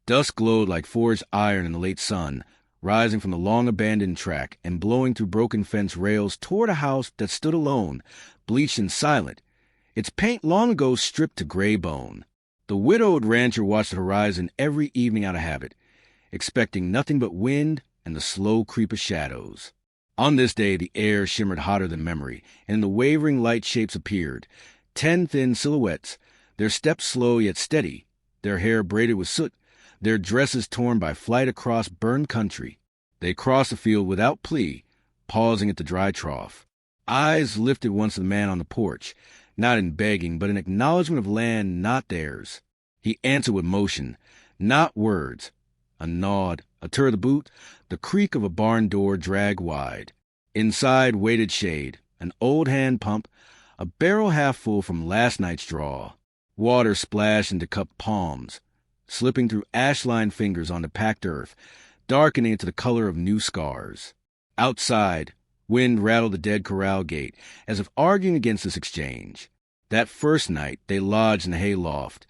Dust glowed like forged iron in the late sun, rising from the long-abandoned track and blowing through broken fence rails toward a house that stood alone, bleached and silent, its paint long ago stripped to gray bone. The widowed rancher watched the horizon every evening out of habit, expecting nothing but wind and the slow creep of shadows. On this day, the air shimmered hotter than memory, and in the wavering light shapes appeared, 10 thin silhouettes, their steps slow yet steady, their hair braided with soot, their dresses torn by flight across burned country. They crossed the field without plea, pausing at the dry trough. Eyes lifted once to the man on the porch, not in begging, but in acknowledgment of land not theirs. He answered with motion, not words. A nod, a turn of the boot, the creak of a barn door dragged wide. Inside waited shade, an old hand pump, a barrel half full from last night's draw. Water splashed into cupped palms, slipping through ash-lined fingers onto packed earth, darkening into the color of new scars. Outside, wind rattled the dead corral gate, as if arguing against this exchange. That first night, they lodged in the hay loft.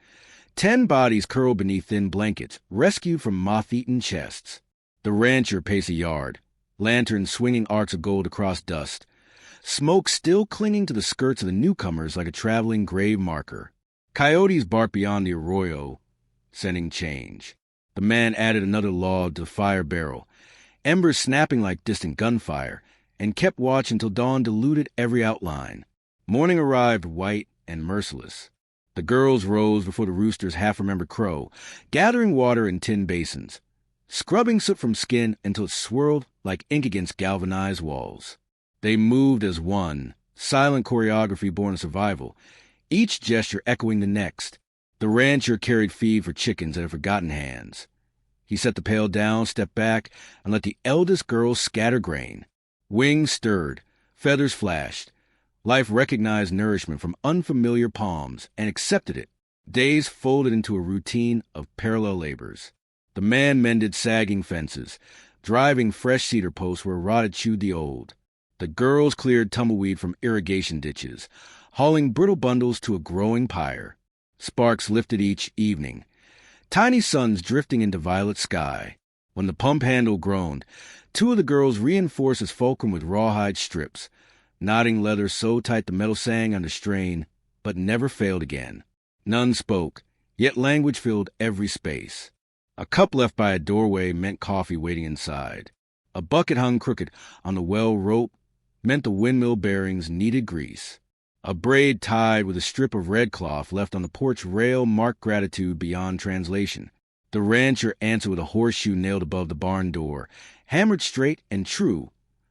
10 bodies curled beneath thin blankets, rescued from moth-eaten chests. The rancher paced a yard, lanterns swinging arcs of gold across dust, smoke still clinging to the skirts of the newcomers like a traveling grave marker. Coyotes barked beyond the arroyo, scenting change. The man added another log to the fire barrel, embers snapping like distant gunfire, and kept watch until dawn diluted every outline. Morning arrived white and merciless. The girls rose before the rooster's half-remembered crow, gathering water in tin basins, scrubbing soot from skin until it swirled like ink against galvanized walls. They moved as one, silent choreography born of survival, each gesture echoing the next. The rancher carried feed for chickens that had forgotten hands. He set the pail down, stepped back, and let the eldest girl scatter grain. Wings stirred, feathers flashed. Life recognized nourishment from unfamiliar palms and accepted it. Days folded into a routine of parallel labors. The man mended sagging fences, driving fresh cedar posts where rot had chewed the old. The girls cleared tumbleweed from irrigation ditches, hauling brittle bundles to a growing pyre. Sparks lifted each evening, tiny suns drifting into violet sky. When the pump handle groaned, 2 of the girls reinforced its fulcrum with rawhide strips, knotting leather so tight the metal sang under strain, but never failed again. None spoke, yet language filled every space. A cup left by a doorway meant coffee waiting inside. A bucket hung crooked on the well rope meant the windmill bearings needed grease. A braid tied with a strip of red cloth left on the porch rail marked gratitude beyond translation. The rancher answered with a horseshoe nailed above the barn door, hammered straight and true,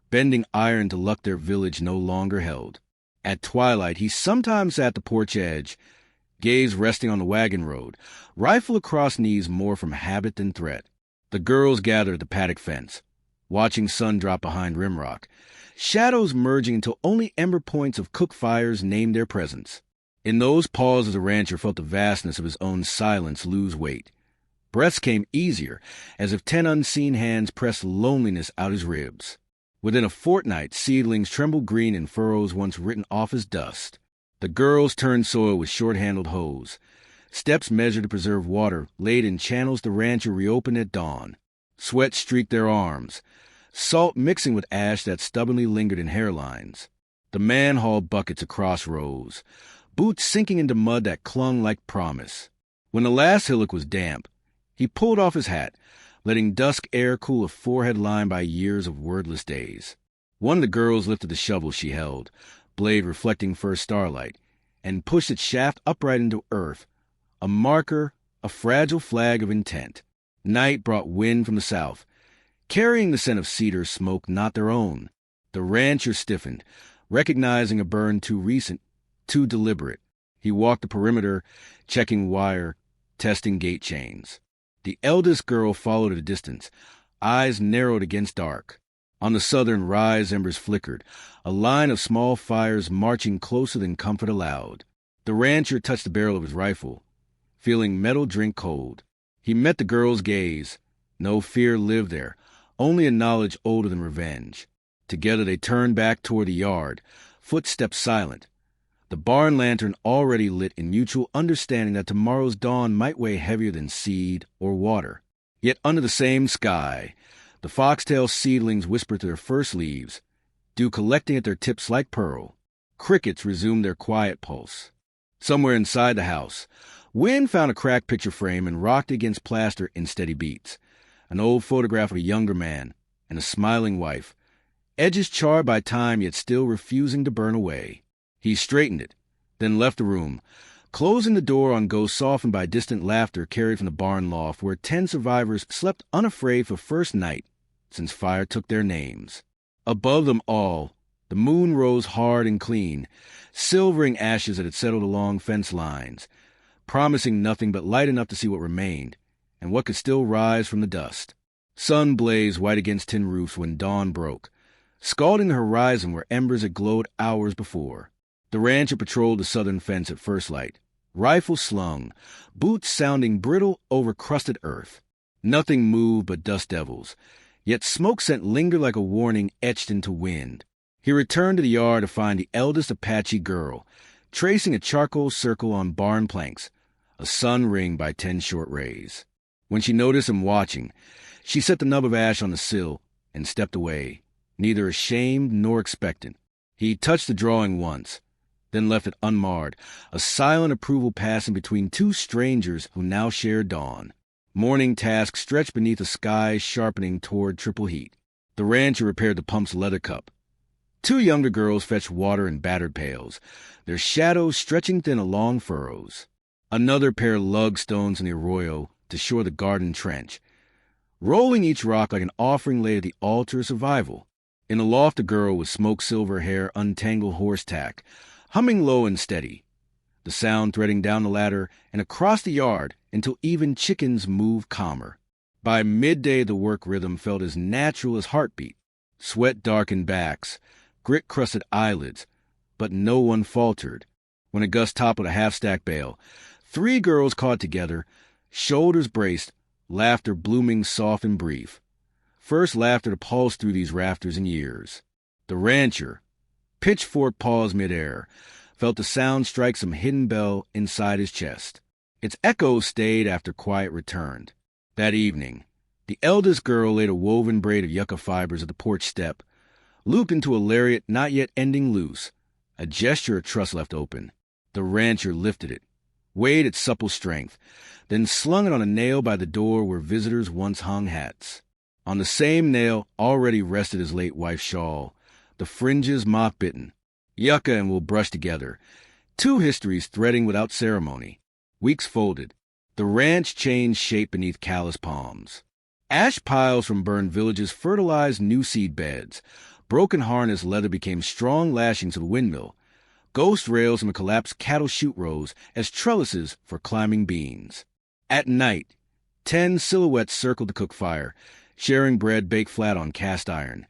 bending iron to luck their village no longer held. At twilight, he sometimes sat at the porch edge, gaze resting on the wagon road, rifle across knees more from habit than threat. The girls gathered at the paddock fence, watching sun drop behind rimrock, shadows merging until only ember points of cook fires named their presence. In those pauses, the rancher felt the vastness of his own silence lose weight. Breaths came easier, as if 10 unseen hands pressed loneliness out his ribs. Within a fortnight, seedlings trembled green in furrows once written off as dust. The girls turned soil with short-handled hoes. Steps measured to preserve water laid in channels the rancher reopened at dawn. Sweat streaked their arms, salt mixing with ash that stubbornly lingered in hairlines. The man hauled buckets across rows, boots sinking into mud that clung like promise. When the last hillock was damp, he pulled off his hat, letting dusk air cool a forehead lined by years of wordless days. One of the girls lifted the shovel she held, blade reflecting first starlight, and pushed its shaft upright into earth, a marker, a fragile flag of intent. Night brought wind from the south, carrying the scent of cedar smoke not their own. The rancher stiffened, recognizing a burn too recent, too deliberate. He walked the perimeter, checking wire, testing gate chains. The eldest girl followed at a distance, eyes narrowed against dark. On the southern rise, embers flickered, a line of small fires marching closer than comfort allowed. The rancher touched the barrel of his rifle, feeling metal drink cold. He met the girl's gaze. No fear lived there, only a knowledge older than revenge. Together they turned back toward the yard, footsteps silent. the barn lantern already lit in mutual understanding that tomorrow's dawn might weigh heavier than seed or water. Yet under the same sky, the foxtail seedlings whispered to their first leaves, dew collecting at their tips like pearl. Crickets resumed their quiet pulse. Somewhere inside the house, wind found a cracked picture frame and rocked against plaster in steady beats. An old photograph of a younger man and a smiling wife, edges charred by time yet still refusing to burn away. He straightened it, then left the room, closing the door on ghosts softened by distant laughter carried from the barn loft where 10 survivors slept unafraid for first night since fire took their names. Above them all, the moon rose hard and clean, silvering ashes that had settled along fence lines, promising nothing but light enough to see what remained, and what could still rise from the dust. Sun blazed white against tin roofs when dawn broke, scalding the horizon where embers had glowed hours before. The rancher patrolled the southern fence at first light, rifle slung, boots sounding brittle over crusted earth. Nothing moved but dust devils, yet smoke scent lingered like a warning etched into wind. He returned to the yard to find the eldest Apache girl, tracing a charcoal circle on barn planks, a sun ring by 10 short rays. When she noticed him watching, she set the nub of ash on the sill and stepped away, neither ashamed nor expectant. He touched the drawing once, then left it unmarred, a silent approval passing between 2 strangers who now shared dawn. Morning tasks stretched beneath a sky sharpening toward triple heat. The rancher repaired the pump's leather cup. 2 younger girls fetched water in battered pails, their shadows stretching thin along furrows. Another pair lugged stones in the arroyo to shore the garden trench, rolling each rock like an offering laid at the altar of survival. In the loft, a girl with smoke-silver hair untangled horse tack, humming low and steady, the sound threading down the ladder and across the yard until even chickens moved calmer. By midday, the work rhythm felt as natural as heartbeat. Sweat darkened backs, grit-crusted eyelids, but no one faltered. When a gust toppled a half-stack bale, 3 girls caught together, shoulders braced, laughter blooming soft and brief. First laughter to pulse through these rafters in years. The rancher, pitchfork paws midair, felt the sound strike some hidden bell inside his chest. Its echo stayed after quiet returned. That evening, the eldest girl laid a woven braid of yucca fibers at the porch step, looped into a lariat not yet ending loose, a gesture of trust left open. The rancher lifted it, weighed its supple strength, then slung it on a nail by the door where visitors once hung hats. On the same nail already rested his late wife's shawl, the fringes moth-bitten. Yucca and wool brushed together, 2 histories threading without ceremony. Weeks folded. The ranch changed shape beneath callous palms. Ash piles from burned villages fertilized new seed beds. Broken harness leather became strong lashings of the windmill. Ghost rails from a collapsed cattle chute rose as trellises for climbing beans. At night, 10 silhouettes circled the cook fire, sharing bread baked flat on cast iron,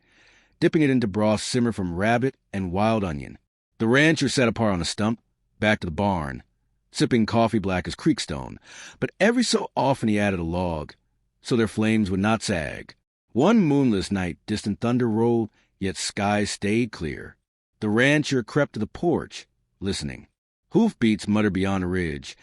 dipping it into broth simmered from rabbit and wild onion. The rancher sat apart on a stump, back to the barn, sipping coffee black as creekstone, but every so often he added a log, so their flames would not sag. One moonless night distant thunder rolled, yet skies stayed clear. The rancher crept to the porch, listening. Hoofbeats muttered beyond a ridge,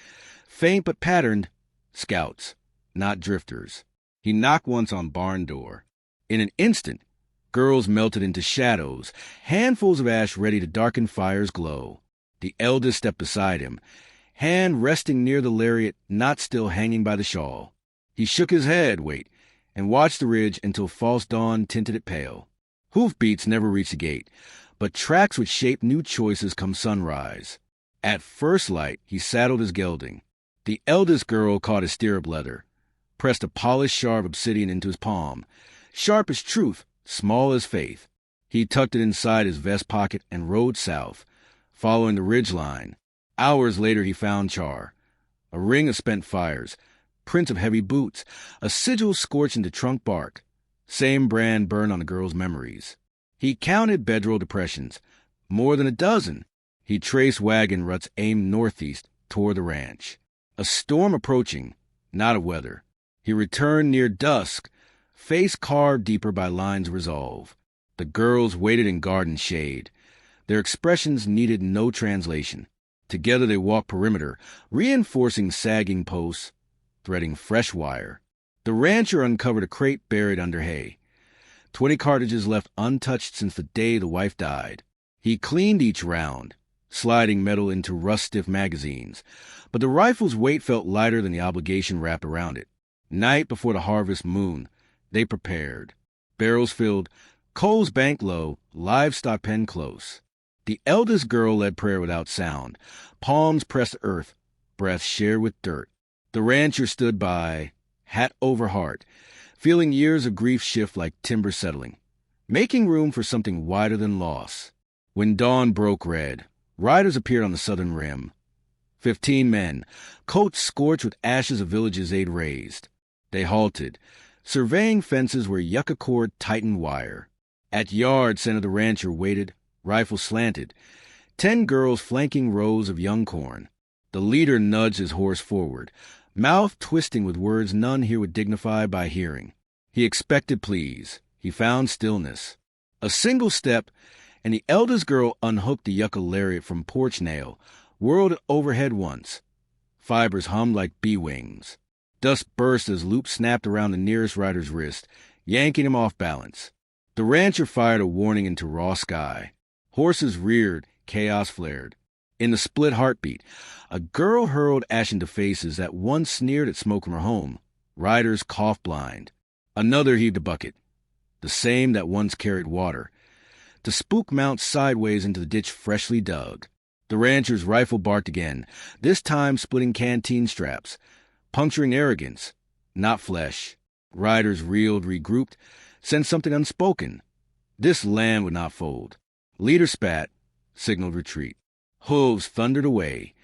faint but patterned, scouts, not drifters. He knocked once on barn door. In an instant, girls melted into shadows, handfuls of ash ready to darken fire's glow. The eldest stepped beside him, hand resting near the lariat not still hanging by the shawl. He shook his head, and watched the ridge until false dawn tinted it pale. Hoofbeats never reached the gate, but tracks would shape new choices come sunrise. At first light, he saddled his gelding. The eldest girl caught his stirrup leather, pressed a polished shard of obsidian into his palm, sharp as truth, small as faith. He tucked it inside his vest pocket and rode south, following the ridge line. Hours later he found Char, a ring of spent fires, prints of heavy boots, a sigil scorched into trunk bark, same brand burned on the girl's memories. He counted bedroll depressions, more than a dozen. He traced wagon ruts aimed northeast toward the ranch. A storm approaching, not of weather. He returned near dusk, face carved deeper by lines of resolve. The girls waited in garden shade, Their expressions needed no translation. Together they walked perimeter, reinforcing sagging posts, threading fresh wire. The rancher uncovered a crate buried under hay. 20 cartridges left untouched since the day the wife died. He cleaned each round, sliding metal into rust-stiff magazines, but the rifle's weight felt lighter than the obligation wrapped around it. Night before the harvest moon, they prepared. Barrels filled, coals banked low, livestock pen close. The eldest girl led prayer without sound, palms pressed to earth, breath shared with dirt. The rancher stood by, hat over heart, feeling years of grief shift like timber settling, making room for something wider than loss. When dawn broke red, riders appeared on the southern rim. 15 men, coats scorched with ashes of villages they'd razed. They halted, surveying fences where yucca cord tightened wire. At yard center the rancher waited, rifle slanted, 10 girls flanking rows of young corn. The leader nudged his horse forward, mouth twisting with words none here would dignify by hearing. He expected pleas. He found stillness. A single step, and the eldest girl unhooked the yucca lariat from porch nail, whirled it overhead once. Fibers hummed like bee wings. Dust burst as loops snapped around the nearest rider's wrist, yanking him off balance. The rancher fired a warning into raw sky. Horses reared, chaos flared. In the split heartbeat, a girl hurled ash into faces that once sneered at smoke from her home. Riders coughed blind. Another heaved a bucket, the same that once carried water, to spook mounts sideways into the ditch freshly dug. The rancher's rifle barked again, this time splitting canteen straps, puncturing arrogance, not flesh. Riders reeled, regrouped, sensed something unspoken. This land would not fold. Leader spat, signaled retreat. Hooves thundered away.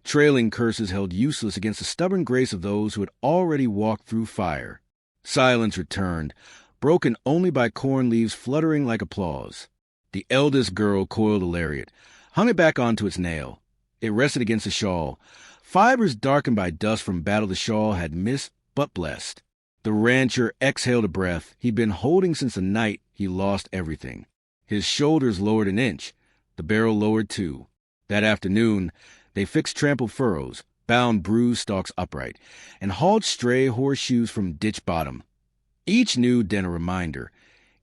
Trailing curses held useless against the stubborn grace of those who had already walked through fire. Silence returned, broken only by corn leaves fluttering like applause. The eldest girl coiled a lariat, hung it back onto its nail. It rested against a shawl. Fibers darkened by dust from battle the shawl had missed but blessed. The rancher exhaled a breath he'd been holding since the night he lost everything. His shoulders lowered an inch. The barrel lowered too. That afternoon, they fixed trampled furrows, bound bruised stalks upright, and hauled stray horseshoes from ditch bottom. Each new den a reminder.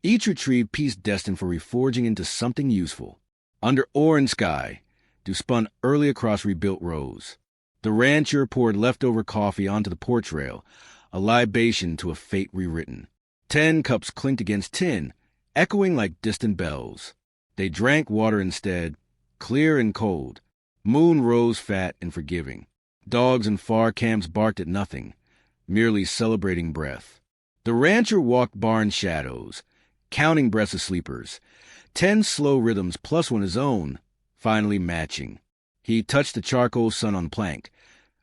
Each retrieved piece destined for reforging into something useful. Under orange sky, dew spun early across rebuilt rows. The rancher poured leftover coffee onto the porch rail, a libation to a fate rewritten. 10 cups clinked against tin, echoing like distant bells. They drank water instead, clear and cold. Moon rose fat and forgiving. Dogs in far camps barked at nothing, merely celebrating breath. The rancher walked barn shadows, counting breaths of sleepers. 10 slow rhythms plus one his own, finally matching. He touched the charcoal sun on plank,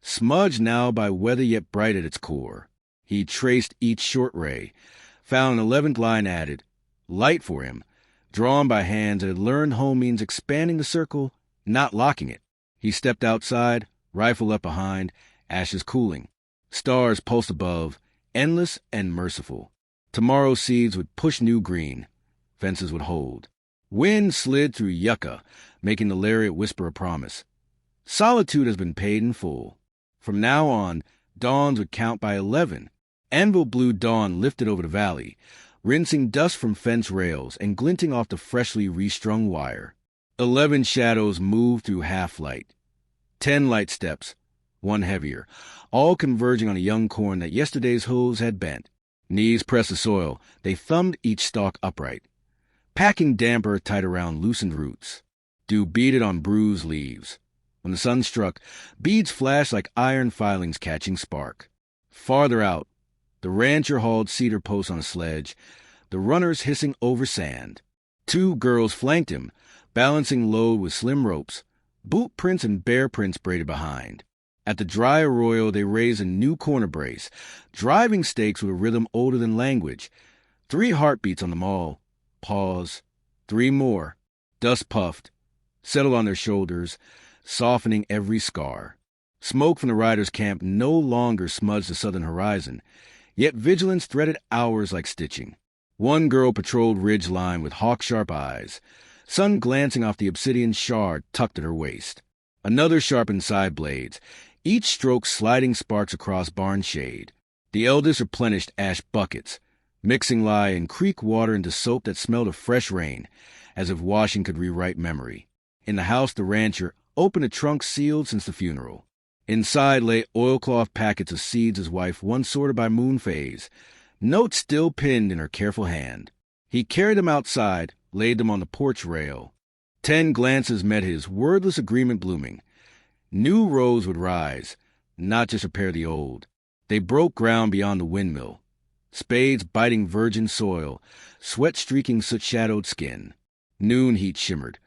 smudged now by weather yet bright at its core. He traced each short ray, found an 11th line added, light for him, drawn by hands that had learned home means expanding the circle, not locking it. He stepped outside, rifle left behind, ashes cooling. Stars pulsed above, endless and merciful. Tomorrow's seeds would push new green. Fences would hold. Wind slid through yucca, making the lariat whisper a promise. Solitude has been paid in full. From now on, dawns would count by 11. Anvil blue dawn lifted over the valley, rinsing dust from fence rails and glinting off the freshly restrung wire. 11 shadows moved through half-light. 10 light steps, one heavier, all converging on a young corn that yesterday's hooves had bent. Knees pressed the soil, they thumbed each stalk upright, packing damper tight around loosened roots. Dew beaded on bruised leaves. When the sun struck, beads flashed like iron filings catching spark. Farther out, the rancher hauled cedar posts on a sledge, the runners hissing over sand. 2 girls flanked him, balancing load with slim ropes, boot prints and bear prints braided behind. At the dry arroyo, they raised a new corner brace, driving stakes with a rhythm older than language. 3 heartbeats on them all. Pause. 3 more. Dust puffed, settled on their shoulders, softening every scar. Smoke from the riders' camp no longer smudged the southern horizon, yet vigilance threaded hours like stitching. 1 girl patrolled ridge line with hawk-sharp eyes, sun glancing off the obsidian shard tucked at her waist. Another sharpened side blades, each stroke sliding sparks across barn shade. The eldest replenished ash buckets, mixing lye and creek water into soap that smelled of fresh rain, as if washing could rewrite memory. In the house, the rancher opened a trunk sealed since the funeral. Inside lay oilcloth packets of seeds his wife once sorted by moon phase, notes still pinned in her careful hand. He carried them outside, laid them on the porch rail. 10 glances met his, wordless agreement blooming. New rows would rise, not just repair the old. They broke ground beyond the windmill, spades biting virgin soil, sweat streaking soot-shadowed skin. Noon heat shimmered.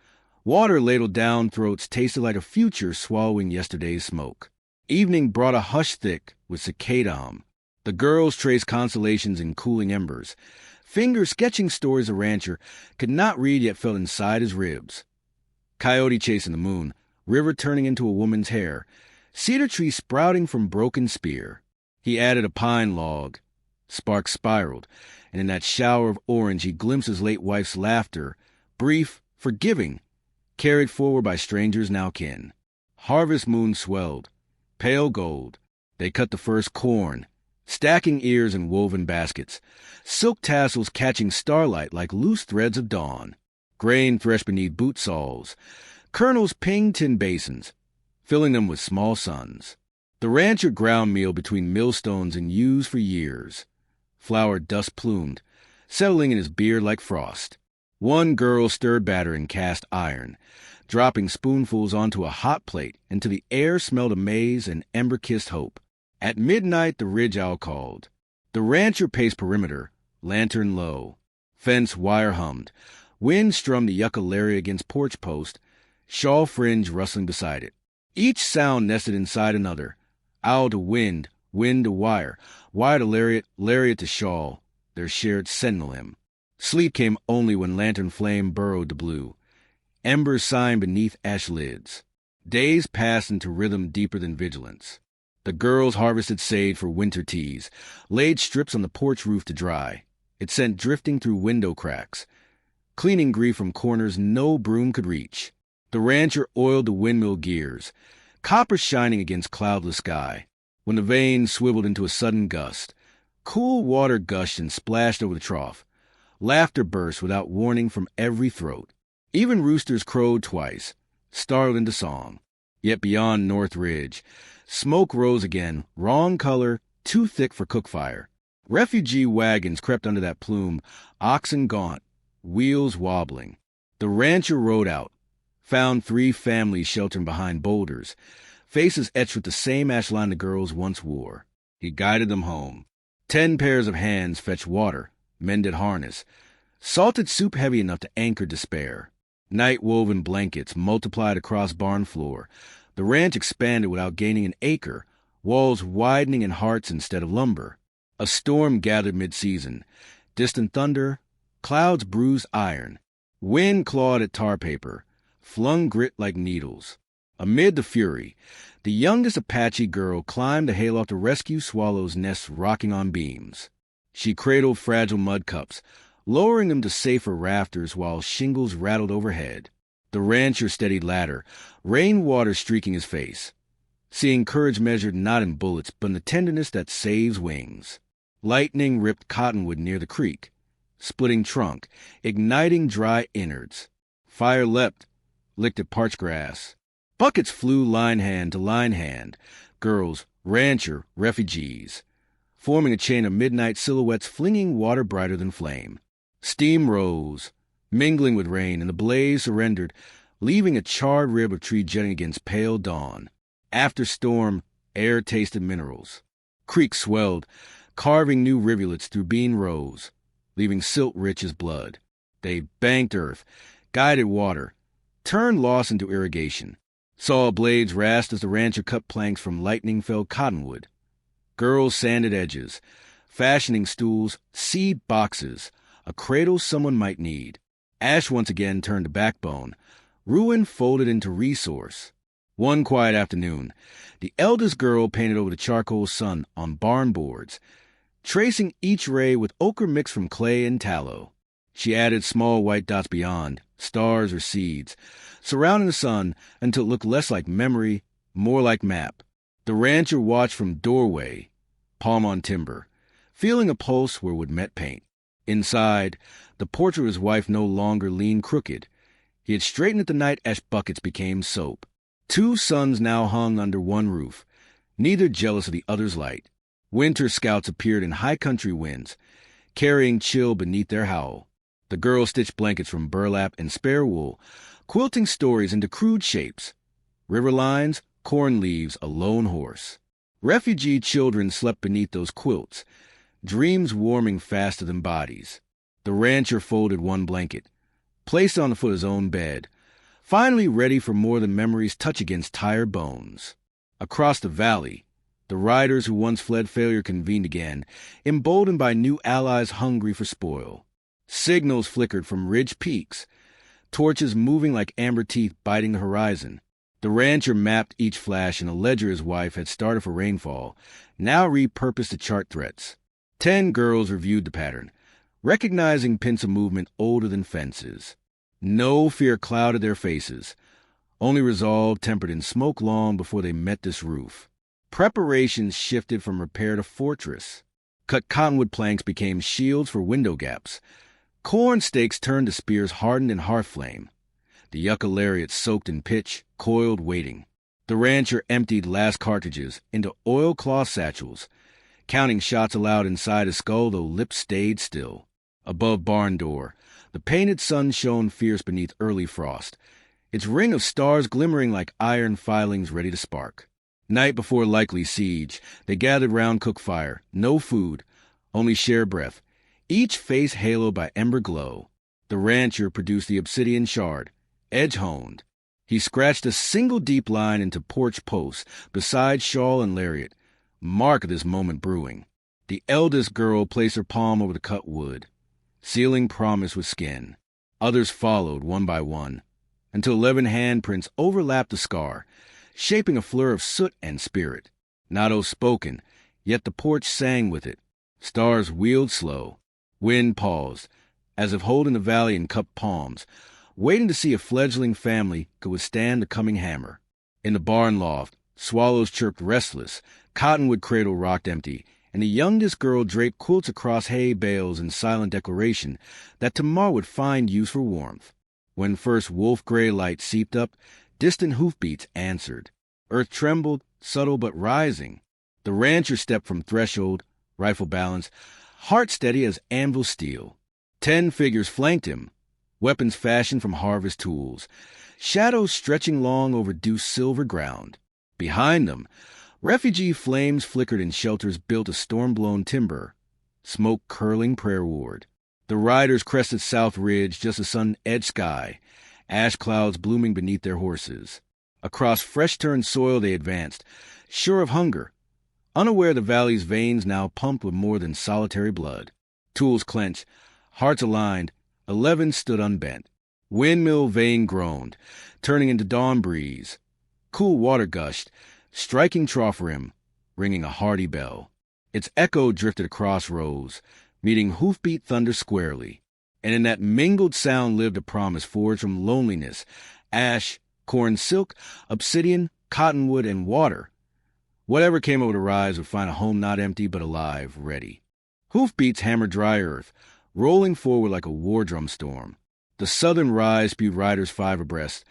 Water ladled down throats tasted like a future swallowing yesterday's smoke. Evening brought a hush thick with cicada hum. The girls traced constellations in cooling embers. Fingers sketching stories a rancher could not read yet felt inside his ribs. Coyote chasing the moon, river turning into a woman's hair, cedar tree sprouting from broken spear. He added a pine log. Sparks spiraled, and in that shower of orange he glimpsed his late wife's laughter, brief, forgiving, carried forward by strangers now kin. Harvest moon swelled, pale gold. They cut the first corn, stacking ears in woven baskets, silk tassels catching starlight like loose threads of dawn. Grain threshed beneath boot soles, kernels pinged tin basins, filling them with small suns. The rancher ground meal between millstones and used for years. Flour dust-plumed, settling in his beard like frost. One girl stirred batter in cast iron, dropping spoonfuls onto a hot plate until the air smelled of maize and ember-kissed hope. At midnight the ridge owl called. The rancher paced perimeter, lantern low. Fence wire hummed. Wind strummed the ukulele against porch post, shawl fringe rustling beside it. Each sound nested inside another. Owl to wind, wind to wire, wire to lariat, lariat to shawl, their shared sentinel hymn. Sleep came only when lantern flame burrowed the blue. Embers signed beneath ash lids. Days passed into rhythm deeper than vigilance. The girls harvested sage for winter teas, laid strips on the porch roof to dry. It sent drifting through window cracks, cleaning grief from corners no broom could reach. The rancher oiled the windmill gears, copper shining against cloudless sky. When the vane swiveled into a sudden gust, cool water gushed and splashed over the trough. Laughter burst without warning from every throat. Even roosters crowed twice, startled into song. Yet beyond North Ridge, smoke rose again, wrong color, too thick for cook fire. Refugee wagons crept under that plume, oxen gaunt, wheels wobbling. The rancher rode out, found 3 families sheltering behind boulders, faces etched with the same ash line the girls once wore. He guided them home. 10 pairs of hands fetched water, mended harness, salted soup heavy enough to anchor despair. Night-woven blankets multiplied across barn floor. The ranch expanded without gaining an acre, walls widening in hearts instead of lumber. A storm gathered mid-season. Distant thunder, clouds bruised iron. Wind clawed at tar paper, flung grit like needles. Amid the fury, the youngest Apache girl climbed the hayloft to rescue swallows' nests rocking on beams. She cradled fragile mud cups, lowering them to safer rafters while shingles rattled overhead. The rancher steadied ladder, rainwater streaking his face, seeing courage measured not in bullets but in the tenderness that saves wings. Lightning ripped cottonwood near the creek, splitting trunk, igniting dry innards. Fire leapt, licked at parched grass. Buckets flew line hand to line hand, girls, rancher, refugees, forming a chain of midnight silhouettes flinging water brighter than flame. Steam rose, mingling with rain, and the blaze surrendered, leaving a charred rib of tree jutting against pale dawn. After storm, air tasted minerals. Creeks swelled, carving new rivulets through bean rows, leaving silt rich as blood. They banked earth, guided water, turned loss into irrigation. Saw blades rasped as the rancher cut planks from lightning-felled cottonwood. Girls sanded edges, fashioning stools, seed boxes, a cradle someone might need. Ash once again turned to backbone, ruin folded into resource. One quiet afternoon, the eldest girl painted over the charcoal sun on barn boards, tracing each ray with ochre mixed from clay and tallow. She added small white dots beyond, stars or seeds, surrounding the sun until it looked less like memory, more like map. The rancher watched from doorway, palm on timber, feeling a pulse where would met paint. Inside, the portrait of his wife no longer leaned crooked. He had straightened it the night ash buckets became soap. Two suns now hung under one roof, neither jealous of the other's light. Winter scouts appeared in high country winds, carrying chill beneath their howl. The girls stitched blankets from burlap and spare wool, quilting stories into crude shapes. River lines, corn leaves, a lone horse. Refugee children slept beneath those quilts, dreams warming faster than bodies. The rancher folded one blanket, placed it on the foot of his own bed, finally ready for more than memory's touch against tired bones. Across the valley, the riders who once fled failure convened again, emboldened by new allies hungry for spoil. Signals flickered from ridge peaks, torches moving like amber teeth biting the horizon. The rancher mapped each flash in a ledger his wife had started for rainfall, now repurposed to chart threats. 10 girls reviewed the pattern, recognizing pints of movement older than fences. No fear clouded their faces, only resolve tempered in smoke long before they met this roof. Preparations shifted from repair to fortress. Cut cottonwood planks became shields for window gaps. Corn stakes turned to spears hardened in hearth flame. The yucca lariat soaked in pitch, coiled, waiting. The rancher emptied last cartridges into oilcloth satchels, counting shots aloud inside his skull, though lips stayed still. Above barn door, the painted sun shone fierce beneath early frost, its ring of stars glimmering like iron filings ready to spark. Night before likely siege, they gathered round cook fire, no food, only shared breath, each face haloed by ember glow. The rancher produced the obsidian shard, edge-honed. He scratched a single deep line into porch posts beside shawl and lariat, mark of this moment brewing. The eldest girl placed her palm over the cut wood, sealing promise with skin. Others followed one by one, until 11 handprints overlapped the scar, shaping a fleur of soot and spirit. Not spoken, yet the porch sang with it. Stars wheeled slow. Wind paused, as if holding the valley in cupped palms, waiting to see if fledgling family could withstand the coming hammer. In the barn loft, swallows chirped restless, cottonwood cradle rocked empty, and the youngest girl draped quilts across hay bales in silent declaration that tomorrow would find use for warmth. When first wolf-gray light seeped up, distant hoofbeats answered. Earth trembled, subtle but rising. The rancher stepped from threshold, rifle balanced, heart steady as anvil steel. 10 figures flanked him, weapons fashioned from harvest tools, shadows stretching long over dew silver ground. Behind them, refugee flames flickered in shelters built of storm-blown timber, smoke curling prayer-ward. The riders crested South Ridge just as sun-edged sky, ash clouds blooming beneath their horses. Across fresh-turned soil they advanced, sure of hunger, unaware the valley's veins now pumped with more than solitary blood. Tools clenched, hearts aligned, 11 stood unbent. Windmill vein groaned, turning into dawn breeze. Cool water gushed, striking trough rim, ringing a hearty bell. Its echo drifted across rows, meeting hoofbeat thunder squarely. And in that mingled sound lived a promise forged from loneliness, ash, corn silk, obsidian, cottonwood, and water. Whatever came over the rise would find a home not empty but alive, ready. Hoofbeats hammered dry earth, rolling forward like a war drum storm. The southern rise spewed riders 5 abreast,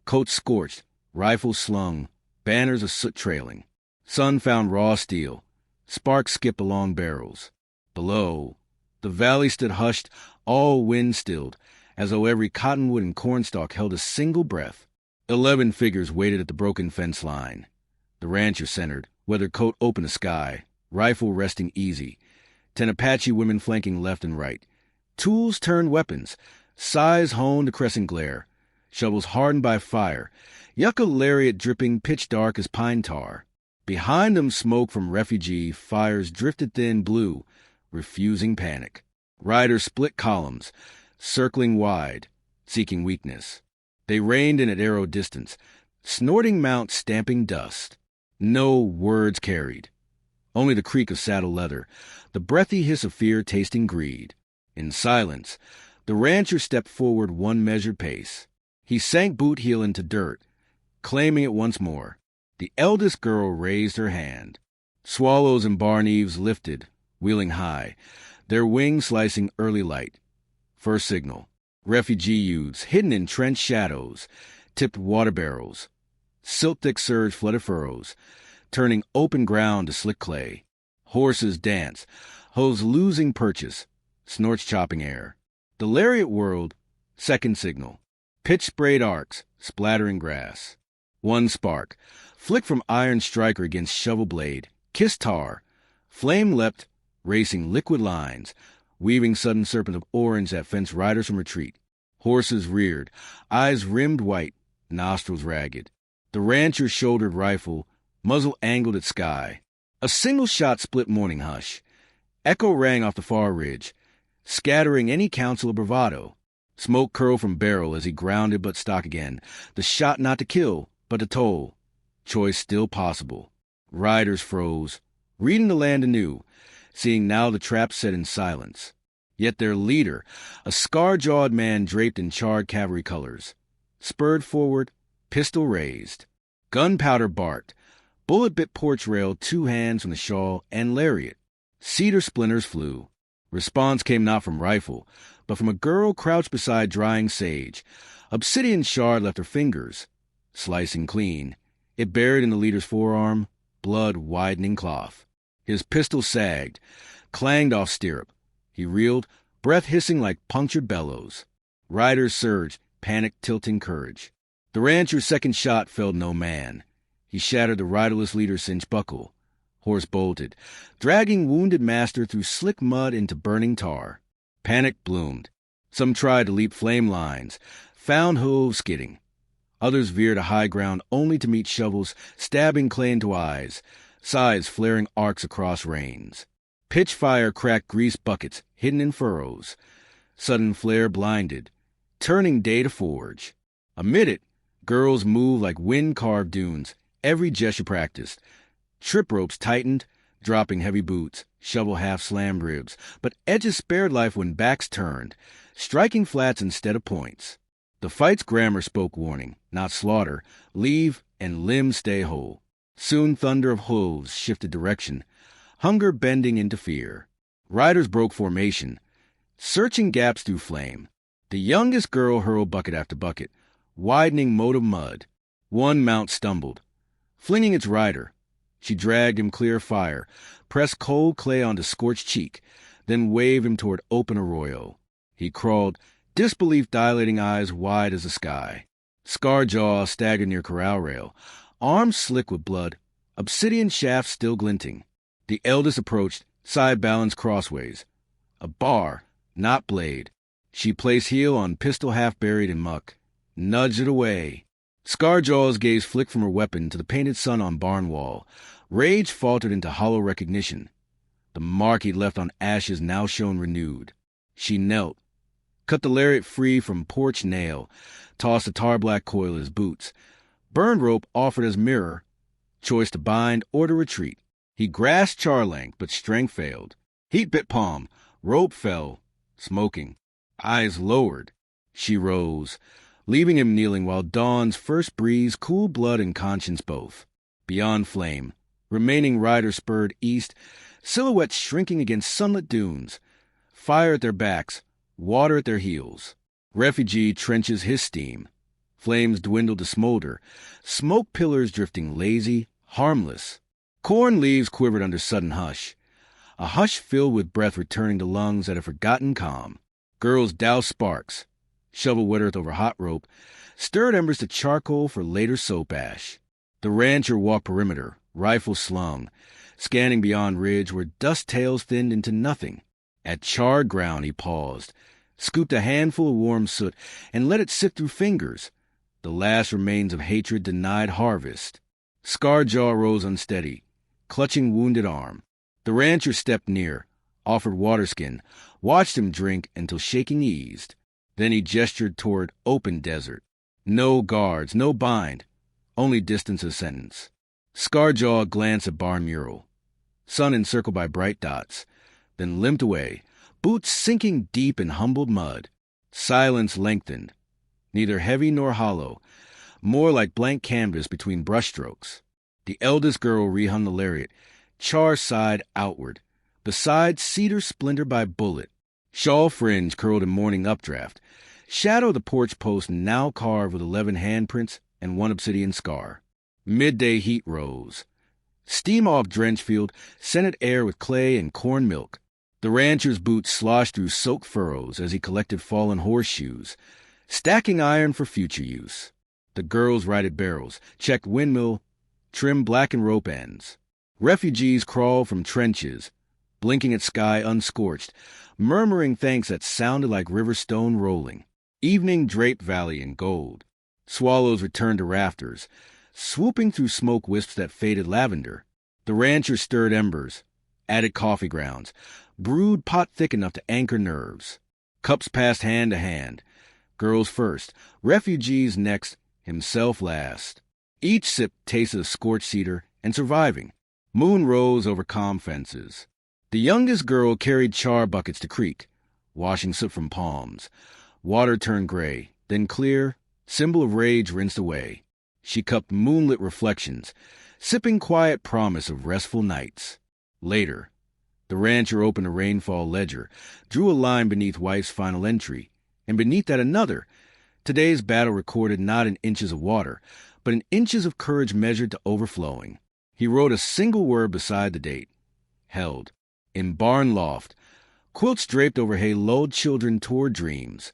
coats scorched, rifles slung, banners of soot trailing. Sun found raw steel, sparks skipped along barrels. Below, the valley stood hushed, all wind stilled, as though every cottonwood and cornstalk held a single breath. 11 figures waited at the broken fence line. The rancher centered, weather coat open to sky, rifle resting easy. 10 Apache women flanking left and right. Tools turned weapons, size honed to crescent glare, shovels hardened by fire, yucca lariat dripping pitch dark as pine tar. Behind them smoke from refugee fires drifted thin blue, refusing panic. Riders split columns, circling wide, seeking weakness. They reined in at arrow distance, snorting mounts stamping dust. No words carried, only the creak of saddle leather, the breathy hiss of fear tasting greed. In silence, The rancher stepped forward one measured pace. He sank boot heel into dirt, claiming it once more. The eldest girl raised her hand. Swallows and barn eaves lifted, wheeling high, their wings slicing early light. First signal. Refugee youths, hidden in trench shadows, tipped water barrels. Silt-thick surge flooded furrows, turning open ground to slick clay. Horses dance, hooves losing purchase, snorts chopping air. The lariat whirled, second signal. Pitch-sprayed arcs, splattering grass. One spark, flick from iron striker against shovel blade, kissed tar. Flame leapt, racing liquid lines, weaving sudden serpent of orange that fenced riders from retreat. Horses reared, eyes rimmed white, nostrils ragged. The rancher's shouldered rifle, muzzle angled at sky. A single shot split morning hush. Echo rang off the far ridge, scattering any counsel of bravado. Smoke curled from barrel as he grounded but stock again. The shot not to kill, but to toll. Choice still possible. Riders froze, reading the land anew, seeing now the trap set in silence. Yet their leader, a scar-jawed man draped in charred cavalry colors, spurred forward, pistol raised. Gunpowder barked, bullet bit porch rail 2 hands from the shawl and lariat. Cedar splinters flew. Response came not from rifle, but from a girl crouched beside drying sage. Obsidian shard left her fingers, slicing clean. It buried in the leader's forearm, blood widening cloth. His pistol sagged, clanged off stirrup. He reeled, breath hissing like punctured bellows. Riders surged, panic tilting courage. The rancher's second shot felled no man. He shattered the riderless leader's cinch buckle. Horse bolted, dragging wounded master through slick mud into burning tar. Panic bloomed. Some tried to leap flame lines, found hooves skidding. Others veered to high ground only to meet shovels stabbing clay into eyes, sides flaring arcs across reins. Pitch fire cracked grease buckets hidden in furrows. Sudden flare blinded, turning day to forge. Amid it, girls moved like wind-carved dunes, every gesture practiced. Trip ropes tightened, dropping heavy boots, shovel half-slammed ribs, but edges spared life when backs turned, striking flats instead of points. The fight's grammar spoke warning, not slaughter, leave and limbs stay whole. Soon thunder of hooves shifted direction, hunger bending into fear. Riders broke formation, searching gaps through flame. The youngest girl hurled bucket after bucket, widening moat of mud. One mount stumbled, flinging its rider. She dragged him clear of fire, pressed cold clay onto scorched cheek, then waved him toward open arroyo. He crawled, disbelief dilating eyes wide as the sky. Scar jaw staggered near corral rail, arms slick with blood, obsidian shafts still glinting. The eldest approached, side balanced crossways. A bar, not blade. She placed heel on pistol half buried in muck, nudged it away. Scarjaw's gaze flicked from her weapon to the painted sun on barn wall. Rage faltered into hollow recognition. The mark he'd left on ashes now shone renewed. She knelt, cut the lariat free from porch nail, tossed the tar-black coil at his boots. Burned rope offered as mirror, choice to bind or to retreat. He grasped char length, but strength failed. Heat bit palm, rope fell, smoking. Eyes lowered. She rose, leaving him kneeling while dawn's first breeze cooled blood and conscience both. Beyond flame, remaining riders spurred east, silhouettes shrinking against sunlit dunes. Fire at their backs, water at their heels. Refugee trenches his steam. Flames dwindled to smolder, smoke pillars drifting lazy, harmless. Corn leaves quivered under sudden hush, a hush filled with breath returning to lungs that had forgotten calm. Girls doused sparks, shoveled wet earth over hot rope, stirred embers to charcoal for later soap ash. The rancher walked perimeter, rifle slung, scanning beyond ridge where dust tails thinned into nothing. At charred ground he paused, scooped a handful of warm soot, and let it sift through fingers, the last remains of hatred denied harvest. Scar jaw rose unsteady, clutching wounded arm. The rancher stepped near, offered waterskin, watched him drink until shaking eased. Then he gestured toward open desert. No guards, no bind, only distance of sentence. Scarjaw glanced at barn mural, sun encircled by bright dots, then limped away, boots sinking deep in humbled mud. Silence lengthened, neither heavy nor hollow, more like blank canvas between brushstrokes. The eldest girl rehung the lariat, char side outward, beside cedar splintered by bullet, shawl fringe curled in morning updraft, shadow of the porch post now carved with 11 handprints and 1 obsidian scar. Midday heat rose. Steam off drench field scented air with clay and corn milk. The rancher's boots sloshed through soaked furrows as he collected fallen horseshoes, stacking iron for future use. The girls righted barrels, checked windmill, trimmed blackened rope ends. Refugees crawled from trenches, blinking at sky unscorched, murmuring thanks that sounded like river stone rolling. Evening draped valley in gold. Swallows returned to rafters, swooping through smoke wisps that faded lavender. The rancher stirred embers, added coffee grounds, brewed pot thick enough to anchor nerves. Cups passed hand to hand. Girls first, refugees next, himself last. Each sip tasted of scorched cedar and surviving. Moon rose over calm fences. The youngest girl carried char buckets to creek, washing soot from palms. Water turned gray, then clear, symbol of rage rinsed away. She cupped moonlit reflections, sipping quiet promise of restful nights. Later, the rancher opened a rainfall ledger, drew a line beneath wife's final entry, and beneath that another. Today's battle recorded not in inches of water, but in inches of courage measured to overflowing. He wrote a single word beside the date. Held. In barn loft, quilts draped over hay lulled children toward dreams.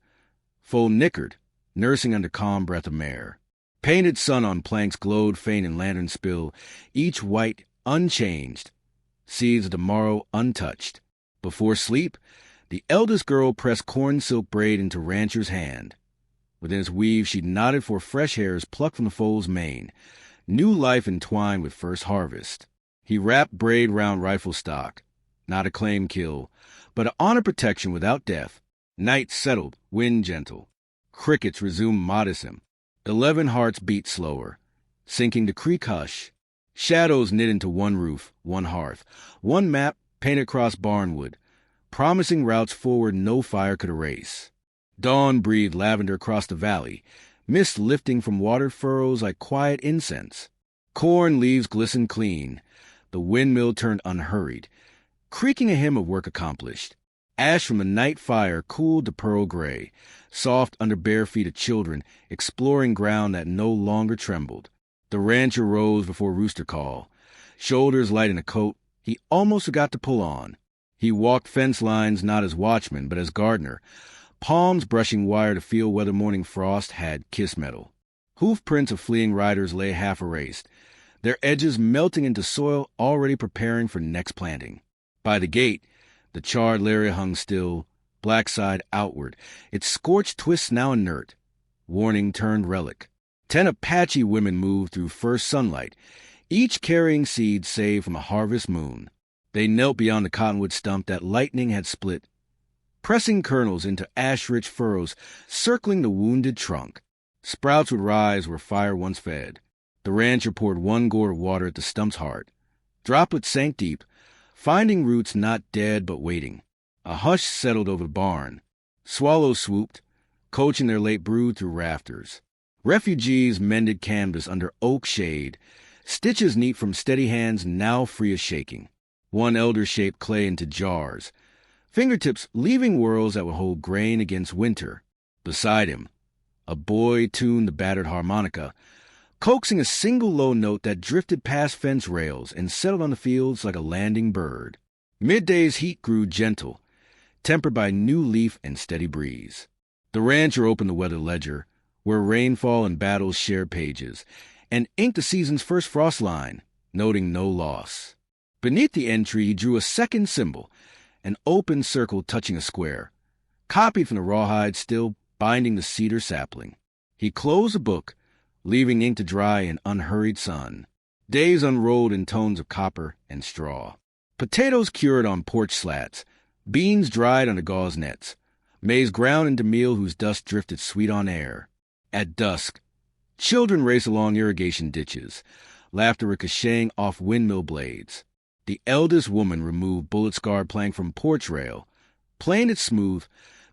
Full nickered, nursing under calm breath of mare. Painted sun on planks glowed faint in lantern spill, each white, unchanged. Seeds of tomorrow untouched. Before sleep, the eldest girl pressed corn silk braid into rancher's hand. Within its weave she nodded for fresh hairs plucked from the foal's mane, new life entwined with first harvest. He wrapped braid round rifle stock, not a claim kill, but an honor protection without death. Night settled, wind gentle. Crickets resumed modism. 11 hearts beat slower, sinking to creek hush. Shadows knit into one roof, one hearth, one map painted across barnwood, promising routes forward no fire could erase. Dawn breathed lavender across the valley, mist lifting from watered furrows like quiet incense. Corn leaves glistened clean. The windmill turned unhurried, creaking a hymn of work accomplished. Ash from the night fire cooled to pearl gray, soft under bare feet of children exploring ground that no longer trembled. The rancher rose before rooster call, shoulders light in a coat he almost forgot to pull on. He walked fence lines not as watchman but as gardener, palms brushing wire to feel whether morning frost had kiss metal. Hoof prints of fleeing riders lay half erased, their edges melting into soil already preparing for next planting. By the gate, the charred lariat hung still, black side outward, its scorched twists now inert. Warning turned relic. 10 Apache women moved through first sunlight, each carrying seeds saved from a harvest moon. They knelt beyond the cottonwood stump that lightning had split, pressing kernels into ash-rich furrows, circling the wounded trunk. Sprouts would rise where fire once fed. The rancher poured one gourd of water at the stump's heart. Droplets sank deep, finding roots not dead but waiting. A hush settled over the barn. Swallows swooped, coaching their late brood through rafters. Refugees mended canvas under oak shade, stitches neat from steady hands now free of shaking. One elder shaped clay into jars, fingertips leaving whirls that would hold grain against winter. Beside him, a boy tuned the battered harmonica, coaxing a single low note that drifted past fence rails and settled on the fields like a landing bird. Midday's heat grew gentle, tempered by new leaf and steady breeze. The rancher opened the weather ledger, where rainfall and battles shared pages, and inked the season's first frost line, noting no loss. Beneath the entry he drew a second symbol, an open circle touching a square, copied from the rawhide still binding the cedar sapling. He closed the book, leaving ink to dry in unhurried sun. Days unrolled in tones of copper and straw. Potatoes cured on porch slats, beans dried under gauze nets, maize ground into meal whose dust drifted sweet on air. At dusk, children raced along irrigation ditches, laughter ricocheting off windmill blades. The eldest woman removed bullet-scarred plank from porch rail, planed it smooth,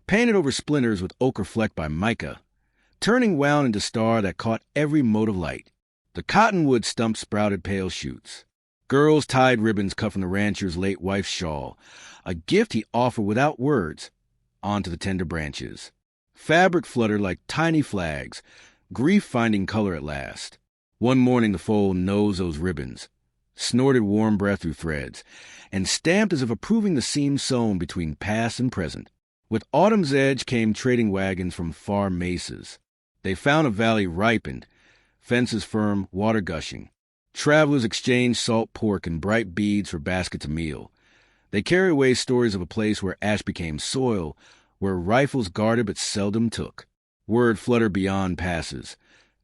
painted over splinters with ochre flecked by mica, turning wound into star that caught every mote of light. The cottonwood stump sprouted pale shoots. Girls tied ribbons cut from the rancher's late wife's shawl, a gift he offered without words, onto the tender branches. Fabric fluttered like tiny flags, grief finding color at last. One morning the foal nosed those ribbons, snorted warm breath through threads, and stamped as if approving the seam sewn between past and present. With autumn's edge came trading wagons from far mesas. They found a valley ripened, fences firm, water gushing. Travelers exchanged salt pork and bright beads for baskets of meal. They carried away stories of a place where ash became soil, where rifles guarded but seldom took. Word fluttered beyond passes,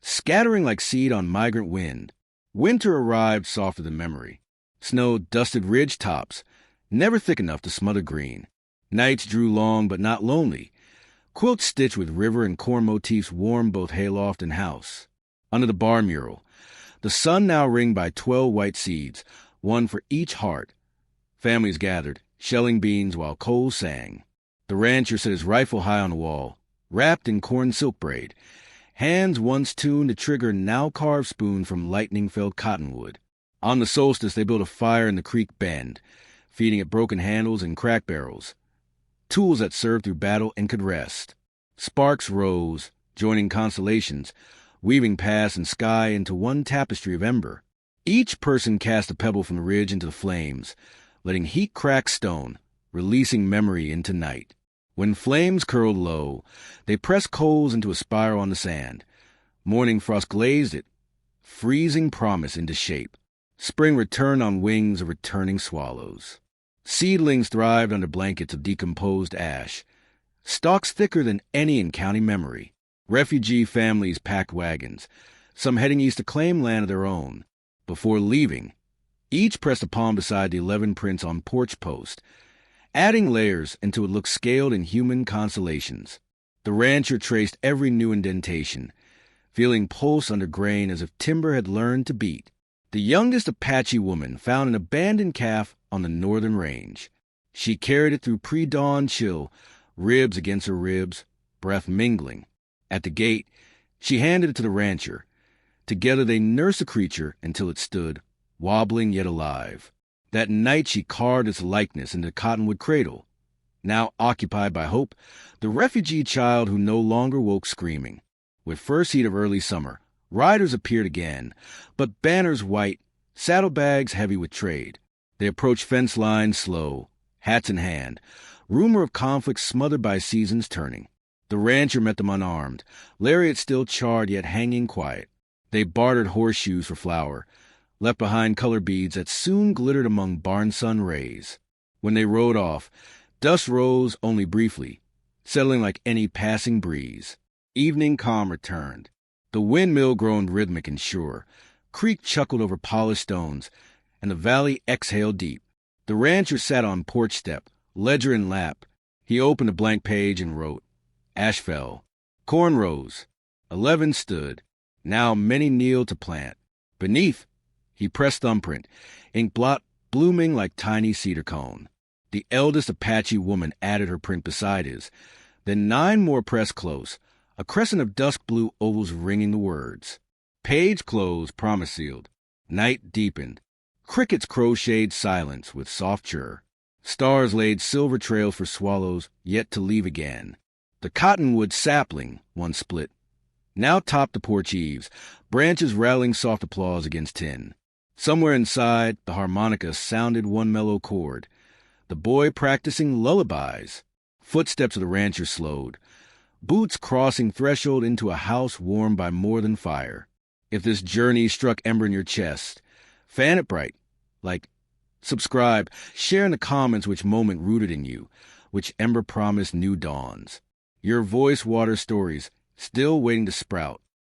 scattering like seed on migrant wind. Winter arrived softer than memory. Snow dusted ridge tops, never thick enough to smother green. Nights drew long but not lonely. Quilts stitched with river and corn motifs warmed both hayloft and house. Under the bar mural, the sun now ringed by 12 white seeds, one for each heart. Families gathered, shelling beans while coals sang. The rancher set his rifle high on the wall, wrapped in corn silk braid. Hands once tuned to trigger now carved spoon from lightning-felled cottonwood. On the solstice they built a fire in the creek bend, feeding it broken handles and cracked barrels, tools that served through battle and could rest. Sparks rose, joining constellations, weaving past and sky into one tapestry of ember. Each person cast a pebble from the ridge into the flames, letting heat crack stone, releasing memory into night. When flames curled low, they pressed coals into a spiral on the sand. Morning frost glazed it, freezing promise into shape. Spring returned on wings of returning swallows. Seedlings thrived under blankets of decomposed ash, stalks thicker than any in county memory. Refugee families packed wagons, some heading east to claim land of their own. Before leaving, each pressed a palm beside the 11 prints on porch post, adding layers until it looked scaled in human constellations. The rancher traced every new indentation, feeling pulse under grain as if timber had learned to beat. The youngest Apache woman found an abandoned calf on the northern range. She carried it through pre-dawn chill, ribs against her ribs, breath mingling. At the gate, she handed it to the rancher. Together they nursed the creature until it stood, wobbling yet alive. That night she carved its likeness into the cottonwood cradle. Now occupied by hope, the refugee child who no longer woke screaming. With first heat of early summer, riders appeared again, but banners white, saddlebags heavy with trade. They approached fence lines slow, hats in hand, rumor of conflict smothered by seasons turning. The rancher met them unarmed, lariat still charred yet hanging quiet. They bartered horseshoes for flour, left behind color beads that soon glittered among barn sun rays. When they rode off, dust rose only briefly, settling like any passing breeze. Evening calm returned. The windmill groaned rhythmic and sure. Creek chuckled over polished stones, and the valley exhaled deep. The rancher sat on porch step, ledger in lap. He opened a blank page and wrote. Ash fell. Corn rose. 11 stood. Now many kneeled to plant. Beneath, he pressed thumbprint, ink blot blooming like tiny cedar cone. The eldest Apache woman added her print beside his. Then 9 more pressed close, a crescent of dusk blue ovals ringing the words. Page closed, promise sealed. Night deepened. Crickets crocheted silence with soft chirr. Stars laid silver trails for swallows yet to leave again. The cottonwood sapling, once split, now topped the porch eaves, branches rattling soft applause against tin. Somewhere inside, the harmonica sounded one mellow chord. The boy practicing lullabies. Footsteps of the rancher slowed, boots crossing threshold into a house warmed by more than fire. If this journey struck ember in your chest, fan it bright, like subscribe, share in the comments which moment rooted in you, which ember promised new dawns. Your voice waters stories, still waiting to sprout.